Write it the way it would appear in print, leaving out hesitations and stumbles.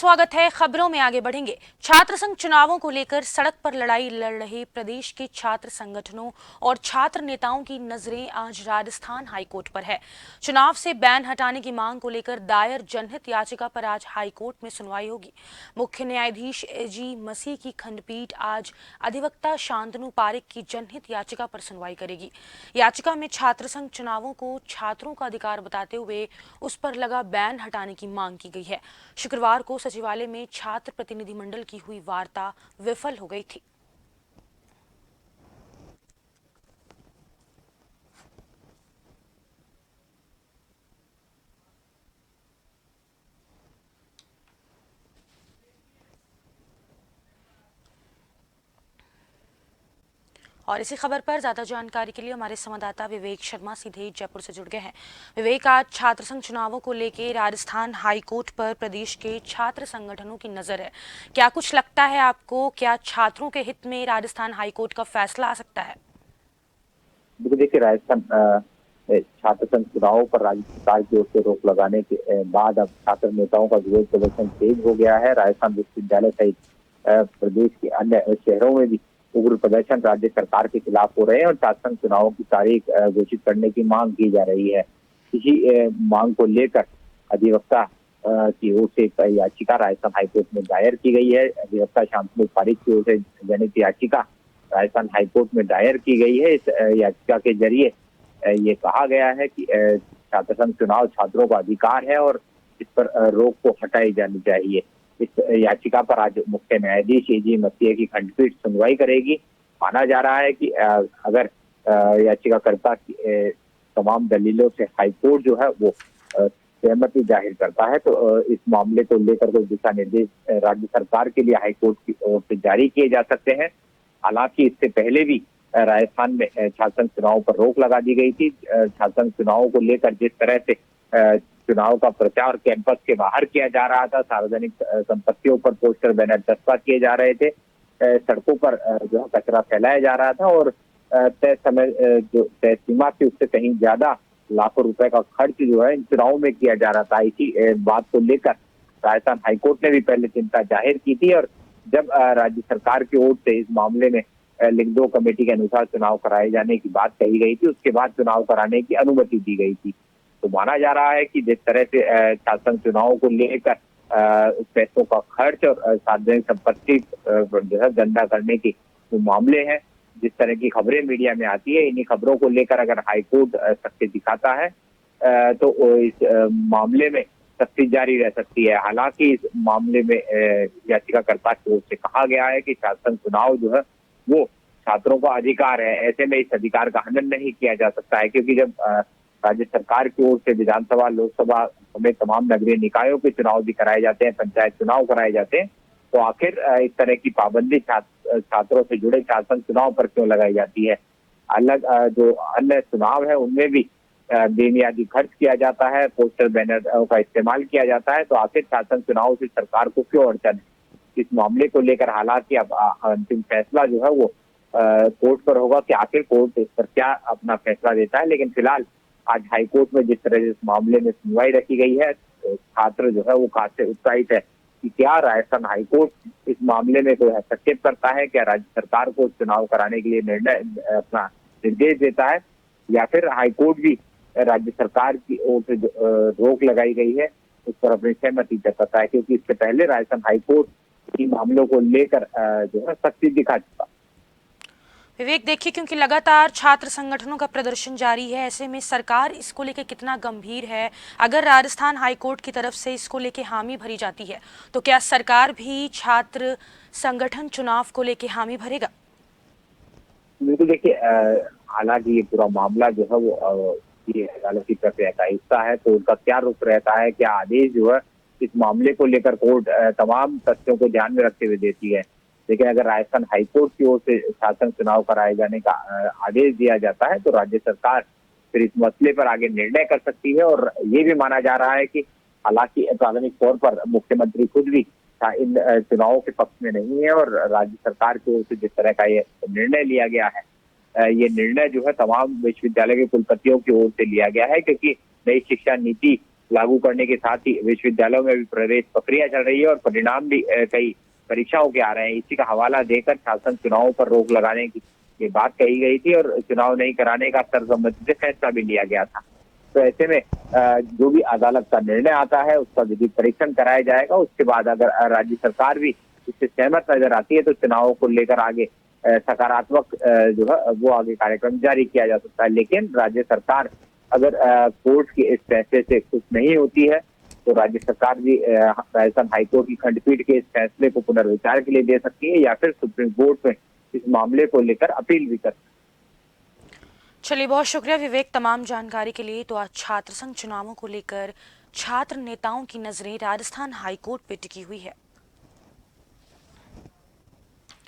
स्वागत है। खबरों में आगे बढ़ेंगे। छात्र संघ चुनावों को लेकर सड़क पर लड़ाई लड़ रहे प्रदेश के छात्र संगठनों और छात्र नेताओं की नजरें आज राजस्थान हाईकोर्ट पर है। चुनाव से बैन हटाने की मांग को लेकर दायर जनहित याचिका पर आज हाईकोर्ट में सुनवाई होगी। मुख्य न्यायाधीश एजी मसीह की खंडपीठ आज अधिवक्ता शांतनु पारिक की जनहित याचिका पर सुनवाई करेगी। याचिका में छात्र संघ चुनावों को छात्रों का अधिकार बताते हुए उस पर लगा बैन हटाने की मांग की गई है। शुक्रवार को सचिवालय में छात्र प्रतिनिधिमंडल की हुई वार्ता विफल हो गई थी। और इसी खबर पर ज्यादा जानकारी के लिए हमारे संवाददाता विवेक शर्मा सीधे जयपुर से जुड़ गए हैं। विवेक, आज छात्र संघ चुनावों को लेकर राजस्थान हाईकोर्ट पर प्रदेश के छात्र संगठनों की नजर है। क्या कुछ लगता है आपको, क्या छात्रों के हित में राजस्थान हाईकोर्ट का फैसला आ सकता है? देखिए, राजस्थान छात्र संघ चुनावों पर राज्य सरकार की ओर से रोक लगाने के बाद अब छात्र नेताओं का विरोध प्रदर्शन तेज हो गया है। राजस्थान विश्वविद्यालय सहित प्रदेश के अन्य शहरों में भी उग्र प्रदर्शन राज्य सरकार के खिलाफ हो रहे हैं और छात्र संघ चुनावों की तारीख घोषित करने की मांग की जा रही है। इसी मांग को लेकर अधिवक्ता की ओर से एक याचिका राजस्थान हाईकोर्ट में दायर की गई है। अधिवक्ता शांतनु पारिक की ओर से जनहित याचिका राजस्थान हाईकोर्ट में दायर की गई है। इस याचिका के जरिए ये कहा गया है कि छात्र संघ चुनाव छात्रों का अधिकार है और इस पर रोक को हटाई जानी चाहिए। इस याचिका पर आज मुख्य न्यायाधीश एजी मसीह की खंडपीठ सुनवाई करेगी। माना जा रहा है कि अगर याचिकाकर्ता की तमाम दलीलों से हाईकोर्ट जो है वो सहमति जाहिर करता है तो इस मामले को लेकर कोई दिशा निर्देश राज्य सरकार के लिए हाईकोर्ट की ओर से जारी किए जा सकते हैं। हालांकि इससे पहले भी राजस्थान में छात्र संघ चुनाव पर रोक लगा दी गई थी। छात्र संघ चुनावों को लेकर जिस तरह से चुनाव का प्रचार कैंपस के बाहर किया जा रहा था, सार्वजनिक संपत्तियों पर पोस्टर बैनर चस्पा किए जा रहे थे, सड़कों पर जो है कचरा फैलाया जा रहा था और तय समय जो तय सीमा थी उससे कहीं ज्यादा लाखों रुपए का खर्च जो है इन चुनावों में किया जा रहा था। इसी बात को लेकर राजस्थान हाईकोर्ट ने भी पहले चिंता जाहिर की थी और जब राज्य सरकार की ओर से इस मामले में लिंक 2 कमेटी के अनुसार चुनाव कराए जाने की बात कही गई थी, उसके बाद चुनाव कराने की अनुमति दी गई थी। तो माना जा रहा है कि जिस तरह से छात्र संघ चुनावों को लेकर पैसों का खर्च और सार्वजनिक संपत्ति जो है गंदा करने के जो मामले हैं, जिस तरह की खबरें मीडिया में आती है, इन्हीं खबरों को लेकर अगर हाईकोर्ट सख्ती दिखाता है तो इस मामले में सख्ती जारी रह सकती है। हालांकि इस मामले में याचिकाकर्ता की ओर से कहा गया है कि छात्र संघ चुनाव जो है वो छात्रों का अधिकार है। ऐसे में इस अधिकार का हनन नहीं किया जा सकता है, क्योंकि जब राज्य सरकार की ओर से विधानसभा, लोकसभा समेत तमाम नगरीय निकायों के चुनाव भी कराए जाते हैं, पंचायत चुनाव कराए जाते हैं, तो आखिर इस तरह की पाबंदी छात्रों से जुड़े छात्र संघ चुनाव पर क्यों लगाई जाती है? अलग जो अन्य चुनाव है उनमें भी बेमियादी खर्च किया जाता है, पोस्टर बैनर का इस्तेमाल किया जाता है, तो आखिर छात्र संघ चुनाव से सरकार को क्यों अड़चन है? इस मामले को लेकर हालांकि अब अंतिम फैसला जो है वो कोर्ट पर होगा कि आखिर कोर्ट इस पर क्या अपना फैसला देता है। लेकिन फिलहाल आज हाईकोर्ट में जिस तरह से इस मामले में सुनवाई रखी गई है, तो छात्र जो है वो खासे उत्साहित है कि क्या राजस्थान हाईकोर्ट इस मामले में कोई हस्तक्षेप करता है, क्या राज्य सरकार को चुनाव कराने के लिए निर्णय अपना निर्देश देता है, या फिर हाईकोर्ट भी राज्य सरकार की ओर से रोक लगाई गई है उस पर अपनी सहमति जताता है, क्योंकि इससे पहले राजस्थान हाईकोर्ट इन मामलों को लेकर जो है सख्ती दिखा चुका। विवेक, देखिए, क्योंकि लगातार छात्र संगठनों का प्रदर्शन जारी है, ऐसे में सरकार इसको लेकर कितना गंभीर है? अगर राजस्थान हाईकोर्ट की तरफ से इसको लेकर हामी भरी जाती है तो क्या सरकार भी छात्र संगठन चुनाव को लेकर हामी भरेगा? बिल्कुल, देखिए, हालांकि ये पूरा मामला जो है वो ये अदालती प्रक्रिया का हिस्सा है, तो उनका क्या रुख रहता है, क्या आदेश जो है इस मामले को लेकर कोर्ट तमाम तथ्यों को ध्यान में रखते हुए देती है। लेकिन अगर राजस्थान हाईकोर्ट की ओर से शासन चुनाव कराए जाने का आदेश दिया जाता है तो राज्य सरकार फिर इस मसले पर आगे निर्णय कर सकती है। और ये भी माना जा रहा है कि हालांकि प्राथमिक तौर पर मुख्यमंत्री खुद भी इन चुनावों के पक्ष में नहीं है और राज्य सरकार की ओर से जिस तरह का ये निर्णय लिया गया है, ये निर्णय जो है तमाम विश्वविद्यालय के कुलपतियों की ओर से लिया गया है, क्योंकि नई शिक्षा नीति लागू करने के साथ ही विश्वविद्यालयों में भी प्रवेश प्रक्रिया चल रही है और परिणाम भी कई परीक्षाओं के आ रहे हैं। इसी का हवाला देकर शासन चुनावों पर रोक लगाने की ये बात कही गई थी और चुनाव नहीं कराने का सर्वसम्मति से फैसला भी लिया गया था। तो ऐसे में जो भी अदालत का निर्णय आता है उसका विधिक परीक्षण कराया जाएगा। उसके बाद अगर राज्य सरकार भी इससे सहमत नजर आती है तो चुनावों को लेकर आगे सकारात्मक जो है वो आगे कार्यक्रम जारी किया जा सकता है। लेकिन राज्य सरकार अगर कोर्ट के इस फैसले से खुश नहीं होती है तो राज्य सरकार भी राजस्थान हाईकोर्ट की खंडपीठ के इस फैसले को पुनर्विचार के लिए दे सकती है या फिर सुप्रीम कोर्ट में इस मामले को लेकर अपील भी कर। चलिए, बहुत शुक्रिया विवेक तमाम जानकारी के लिए। तो आज छात्र संघ चुनावों को लेकर छात्र नेताओं की नजरें राजस्थान हाईकोर्ट पे टिकी हुई है।